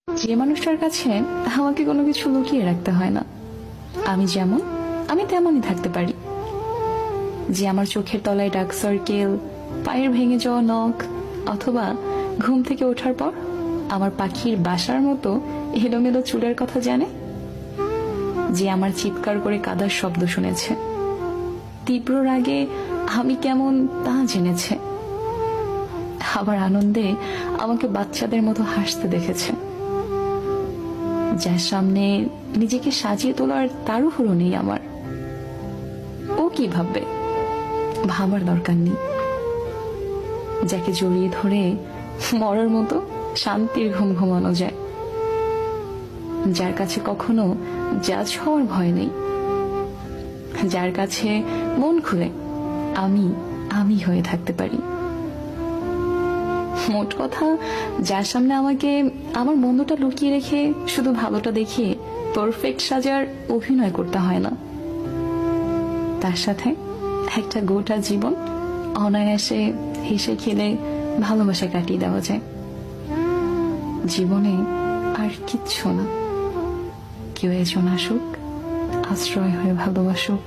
যে মানুষটার কাছে আমাকে কোনো কিছু লুকিয়ে রাখতে হয় না, আমি যেমন আমি তেমনই থাকতে পারি। যে আমার চোখের তলায় ডার্ক সার্কেল, পায়ের ভেঙে যাওয়া নখ, অথবা ঘুম থেকে ওঠার পর আমার পাখির বাসার মতো এলোমেলো চুলের কথা জানে। যে আমার চিৎকার করে কাদার শব্দ শুনেছে, তীব্র রাগে আমি কেমন তা জেনেছে, আবার আনন্দে আমাকে বাচ্চাদের মতো হাসতে দেখেছে। যার সামনে নিজেকে সাজিয়ে তোলার তাড়াহুড়ো নেই আমার। ও কি ভাববে, ভাবার দরকার নেই। যাকে জড়িয়ে ধরে মরার মতো শান্তির ঘুম ঘুমানো যায়, যার কাছে কখনো জাজ হওয়ার ভয় নেই, যার কাছে মন খুলে আমি আমি হয়ে থাকতে পারি। মোট কথা, যার সামনে আমাকে আমার মন্দটা লুকিয়ে রেখে শুধু ভালোটা দেখিয়ে পারফেক্ট সাজার অভিনয় করতে হয় না, তার সাথে একটা গোটা জীবন অনায়াসে হেসে খেলে ভালোবাসা কাটিয়ে দেওয়া যায়। জীবনে আর কিচ্ছু না, কেউ একজন আসুক, আশ্রয় হয়ে ভালোবাসুক।